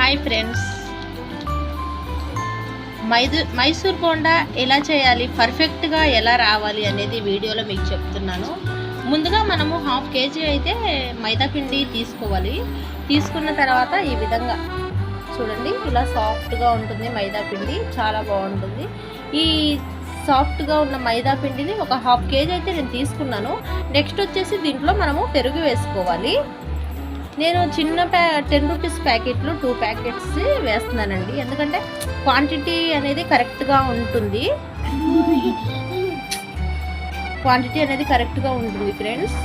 Hi friends, Mysore bonda ఎలా చేయాలి, పర్ఫెక్ట్గా ఎలా రావాలి అనేది వీడియోలో మీకు చెప్తున్నాను. ముందుగా మనము 1/2 kg అయితే మైదా పిండి తీసుకోవాలి. తీసుకున్న తర్వాత ఈ విధంగా చూడండి, ఇలా సాఫ్ట్గా ఉంటుంది మైదా పిండి, చాలా బాగుంటుంది. ఈ సాఫ్ట్గా ఉన్న మైదా పిండిని ఒక 1/2 kg అయితే నేను తీసుకున్నాను. నెక్స్ట్ వచ్చేసి దీంట్లో మనము పెరుగు వేసుకోవాలి. నేను చిన్న 10 రూపీస్ ప్యాకెట్లు 2 ప్యాకెట్స్ వేస్తున్నానండి, ఎందుకంటే క్వాంటిటీ అనేది కరెక్ట్గా ఉంటుంది. ఫ్రెండ్స్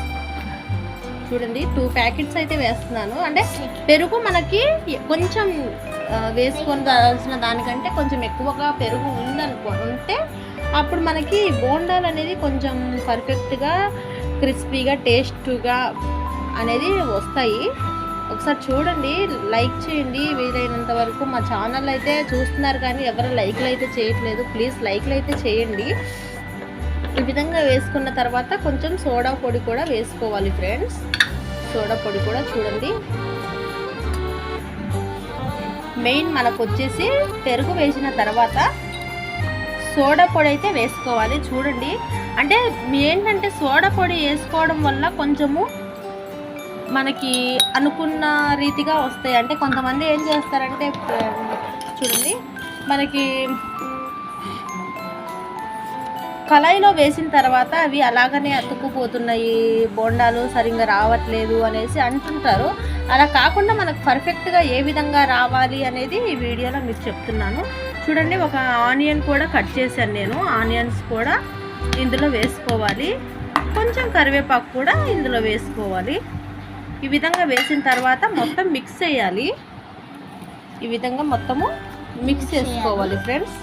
చూడండి, 2 ప్యాకెట్స్ అయితే వేస్తున్నాను. అంటే పెరుగు మనకి కొంచెం వేసుకోవాల్సిన దానికంటే కొంచెం ఎక్కువగా పెరుగు ఉంటే అప్పుడు మనకి బోండాలు అనేది కొంచెం పర్ఫెక్ట్గా క్రిస్పీగా టేస్ట్గా అనేది వస్తాయి. ఒకసారి చూడండి, లైక్ చేయండి వీలైనంత వరకు. మా ఛానల్ అయితే చూస్తున్నారు కానీ ఎవరు లైక్లు అయితే చేయట్లేదు. ప్లీజ్ లైక్లు అయితే చేయండి. ఈ విధంగా వేసుకున్న తర్వాత కొంచెం సోడా పొడి కూడా వేసుకోవాలి ఫ్రెండ్స్. సోడా పొడి కూడా చూడండి, మెయిన్ మనకు వచ్చేసి పెరుగు వేసిన తర్వాత సోడా పొడి అయితే వేసుకోవాలి. చూడండి, అంటే ఏంటంటే సోడా పొడి వేసుకోవడం వల్ల కొంచెము మనకి అనుకున్న రీతిగా వస్తాయి. అంటే కొంతమంది ఏం చేస్తారంటే చూడండి, మనకి కళాయిలో వేసిన తర్వాత అవి అలాగనే అతుక్కుపోతున్నాయి, బోండాలు సరిగ్గా రావట్లేదు అనేసి అంటుంటారు. అలా కాకుండా మనకు పర్ఫెక్ట్గా ఏ విధంగా రావాలి అనేది ఈ వీడియోలో మీకు చెప్తున్నాను. చూడండి, ఒక ఆనియన్ కూడా కట్ చేశాను నేను. ఆనియన్స్ కూడా ఇందులో వేసుకోవాలి. కొంచెం కరివేపాకు కూడా ఇందులో వేసుకోవాలి. ఈ విధంగా వేసిన తర్వాత మొత్తం మిక్స్ చేయాలి. ఈ విధంగా మొత్తము మిక్స్ చేసుకోవాలి ఫ్రెండ్స్.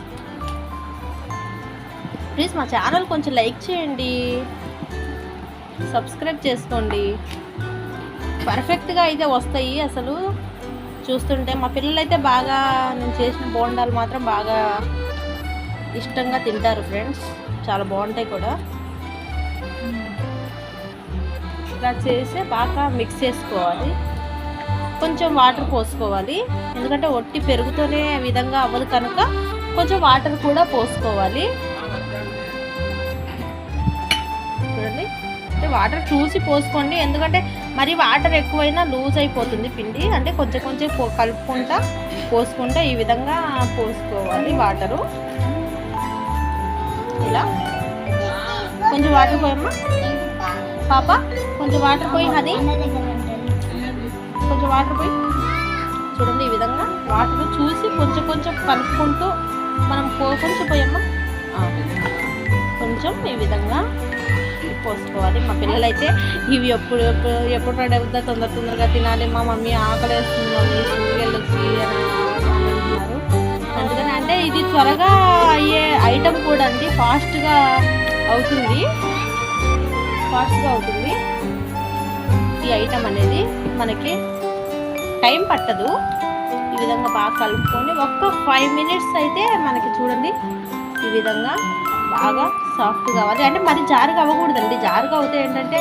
ప్లీజ్ మా ఛానల్ కొంచెం లైక్ చేయండి, సబ్స్క్రైబ్ చేసుకోండి. పర్ఫెక్ట్గా అయితే వస్తాయి. అసలు చూస్తుంటే మా పిల్లలు అయితే బాగా, నేను చేసిన బోండాలు మాత్రం బాగా ఇష్టంగా తింటారు ఫ్రెండ్స్. చాలా బాగుంటాయి కూడా. ఇలా చేసి బాగా మిక్స్ చేసుకోవాలి. కొంచెం వాటర్ పోసుకోవాలి, ఎందుకంటే ఒట్టి పెరుగుతోనే విధంగా అవ్వదు కనుక కొంచెం వాటర్ కూడా పోసుకోవాలి. చూడండి, అంటే వాటర్ చూసి పోసుకోండి, ఎందుకంటే మరి వాటర్ ఎక్కువైనా లూజ్ అయిపోతుంది పిండి. అంటే కొంచెం కొంచెం కలుపుకుంటా పోసుకుంటా ఈ విధంగా పోసుకోవాలి వాటరు. ఇలా కొంచెం వాటర్ పోయమ్మా పాప, కొంచెం వాటర్ పోయి, అది కొంచెం వాటర్ పోయి. చూడండి, ఈ విధంగా వాటర్ చూసి కొంచెం కొంచెం కలుపుకుంటూ మనం కొంచెం పోయమ్మా, కొంచెం ఈ విధంగా పోసుకోవాలి. మా పిల్లలైతే ఇవి ఎప్పుడు రెడీ అవుతుందా, తొందరగా తినాలి, మా మమ్మీ ఆకలి వేస్తుంది, మమ్మీ సూర్యులు వచ్చి అని అంటున్నారు. అందుకని అంటే ఇది త్వరగా అయ్యే ఐటమ్ కూడా అండి, ఫాస్ట్గా అవుతుంది. ఈ ఐటమ్ అనేది మనకి టైం పట్టదు. ఈ విధంగా బాగా కలుపుకొని ఒక్క 5 మినిట్స్ అయితే మనకి చూడండి ఈ విధంగా బాగా సాఫ్ట్ కావాలి. అంటే మరి జారుగా అవ్వకూడదండి. జారుగా అవుతే ఏంటంటే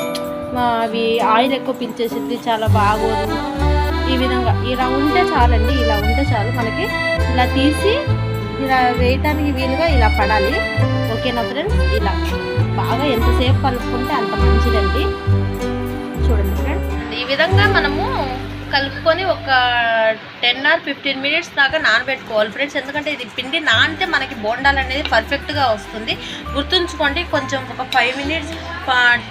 అవి ఆయిల్ ఎక్కువ పీల్చేసింది, చాలా బాగోదు. ఈ విధంగా ఇలా ఉంటే చాలండి. ఇలా ఉంటే చాలు. మనకి ఇలా తీసి ఇలా వేయటానికి వీలుగా ఇలా పడాలి. ఓకేనా ఫ్రెండ్స్? ఇలా బాగా ఎంతసేపు కలుపుకుంటే అంత మంచిదండి. చూడండి ఫ్రెండ్స్, ఈ విధంగా మనము కలుపుకొని ఒక 10 or 15 మినిట్స్ దాకా నానబెట్టుకోవాలి ఫ్రెండ్స్. ఎందుకంటే ఇది పిండి నానితే మనకి బోండాలు అనేది పర్ఫెక్ట్గా వస్తుంది. గుర్తుంచుకోండి, కొంచెం ఒక 5 మినిట్స్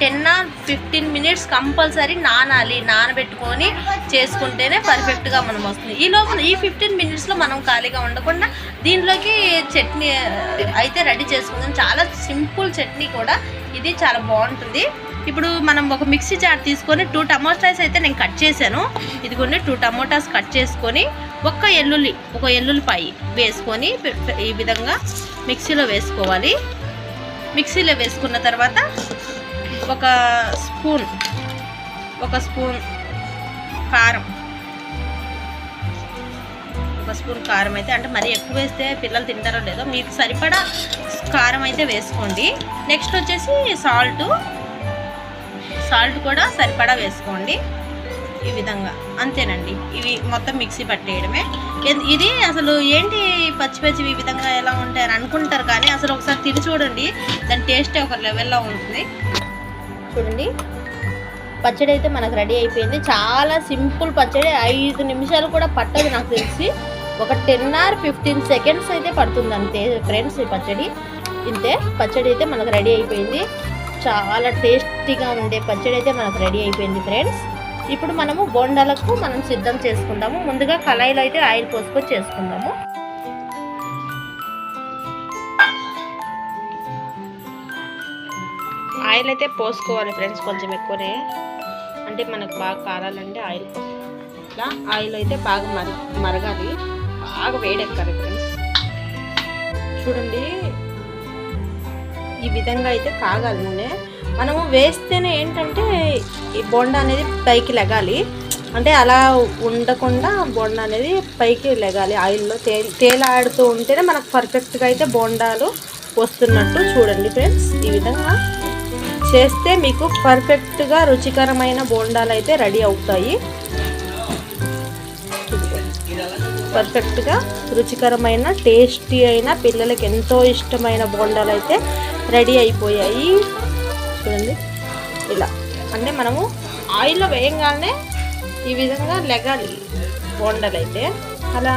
10 or 15 మినిట్స్ కంపల్సరీ నానాలి. నానబెట్టుకొని చేసుకుంటేనే పర్ఫెక్ట్గా మనం వస్తుంది. ఈ లోపల ఈ 15 మినిట్స్లో మనం ఖాళీగా ఉండకుండా దీంట్లోకి చట్నీ అయితే రెడీ చేసుకుందాం. చాలా సింపుల్ చట్నీ కూడా ఇది, చాలా బాగుంటుంది. ఇప్పుడు మనం ఒక మిక్సీ జార్ తీసుకొని 2 టమోటాస్ అయితే నేను కట్ చేశాను. ఇదిగోండి, 2 టమోటాస్ కట్ చేసుకొని ఒక ఎల్లుల్లిపాయ వేసుకొని ఈ విధంగా మిక్సీలో వేసుకోవాలి. మిక్సీలో వేసుకున్న తర్వాత ఒక స్పూన్ కారం అయితే, అంటే మరీ ఎక్కువ వేస్తే పిల్లలు తింటారో లేదో, మీకు సరిపడా కారం అయితే వేసుకోండి. నెక్స్ట్ వచ్చేసి సాల్ట్ కూడా సరిపడా వేసుకోండి. ఈ విధంగా అంతేనండి. ఇవి మొత్తం మిక్సీ పట్టేయడమే. ఇది అసలు ఏంటి పచ్చి పచ్చివి ఈ విధంగా ఎలా ఉంటాయని అనుకుంటారు, కానీ అసలు ఒకసారి తిని చూడండి, దాని టేస్ట్ ఒక లెవెల్లో ఉంటుంది. చూడండి, పచ్చడి అయితే మనకు రెడీ అయిపోయింది. చాలా సింపుల్ పచ్చడి, 5 నిమిషాలు కూడా పట్టదు నాకు తెలిసి. ఒక 10 or 15 seconds అయితే పడుతుంది అంతే ఫ్రెండ్స్. ఈ పచ్చడి ఇంతే. పచ్చడి అయితే మనకు రెడీ అయిపోయింది. చాలా టేస్టీగా ఉండే పచ్చడి అయితే మనకు రెడీ అయిపోయింది ఫ్రెండ్స్. ఇప్పుడు మనము బోండాలకు మనం సిద్ధం చేసుకుందాము. ముందుగా కళాయిలో అయితే ఆయిల్ పోసుకొని చేసుకుందాము. ఆయిల్ అయితే పోసుకోవాలి ఫ్రెండ్స్, కొంచెం ఎక్కువనే, అంటే మనకు బాగా కారాలంటే ఆయిల్ ఇట్లా ఆయిల్ అయితే బాగా మరగాలి, బాగా వేడెక్కాలి ఫ్రెండ్స్. చూడండి, ఈ విధంగా అయితే కాగాలి నూనె. మనము వేస్తేనే ఏంటంటే ఈ బోండా అనేది పైకి లెగాలి, అంటే అలా ఉండకుండా బోండా అనేది పైకి లెగాలి. ఆయిల్లో తేలాడుతూ ఉంటేనే మనకు పర్ఫెక్ట్గా అయితే బోండాలు వస్తున్నట్టు. చూడండి ఫ్రెండ్స్, ఈ విధంగా చేస్తే మీకు పర్ఫెక్ట్గా రుచికరమైన బోండాలు అయితే రెడీ అవుతాయి. పర్ఫెక్ట్గా రుచికరమైన టేస్టీ అయిన పిల్లలకి ఎంతో ఇష్టమైన బోండాలు అయితే రెడీ అయిపోయాయి. చూడండి, ఇలా అంటే మనము ఆయిల్లో వేయంగానే ఈ విధంగా లెగాలి బోండాలు అయితే. అలా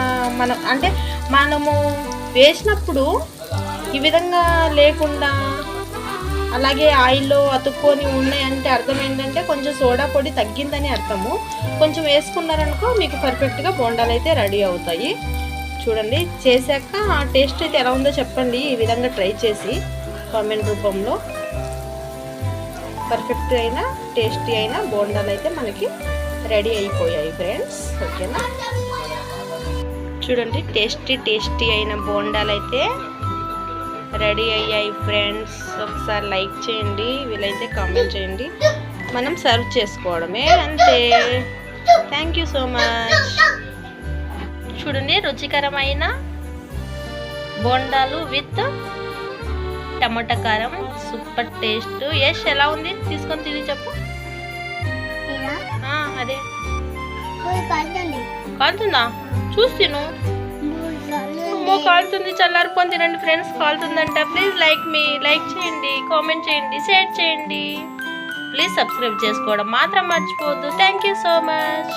మనము వేసినప్పుడు ఈ విధంగా లేకుండా అలాగే ఆయిల్లో అతుక్కొని ఉన్నాయంటే అర్థం ఏంటంటే కొంచెం సోడా పొడి తగ్గిందని అర్థము. కొంచెం వేసుకున్నారనుకో మీకు పర్ఫెక్ట్గా బోండాలు అయితే రెడీ అవుతాయి. చూడండి, చేశాక ఆ టేస్ట్ అయితే ఎలా ఉందో చెప్పండి. ఈ విధంగా ట్రై చేసి కామెంట్ రూపంలో. పర్ఫెక్ట్ అయిన టేస్టీ అయిన బోండాలు అయితే మనకి రెడీ అయిపోయాయి ఫ్రెండ్స్. ఓకేనా, చూడండి, టేస్టీ అయిన బోండాలు అయితే రెడీ అయ్యాయి ఫ్రెండ్స్. ఒకసారి లైక్ చేయండి, వీలైతే కామెంట్ చేయండి. మనం సర్వ్ చేసుకోవడమే, అంతే. Thank you so much. చూడండి, రుచికరమైన బోండాలు విత్ టమాటా కారం, సూపర్ టేస్ట్. యష్ ఎలా ఉంది? తీసుకొని తిని చెప్పు. అదే కాలుతుందా? చూసి తిను. కాలుతుంది, చల్లారిపోని తినండి ఫ్రెండ్స్. కాలుతుందంట. ప్లీజ్ లైక్ చేయండి, కామెంట్ చేయండి, షేర్ చేయండి. ప్లీజ్ సబ్స్క్రైబ్ చేసుకోవడం మాత్రం మర్చిపోవద్దు. Thank you so much.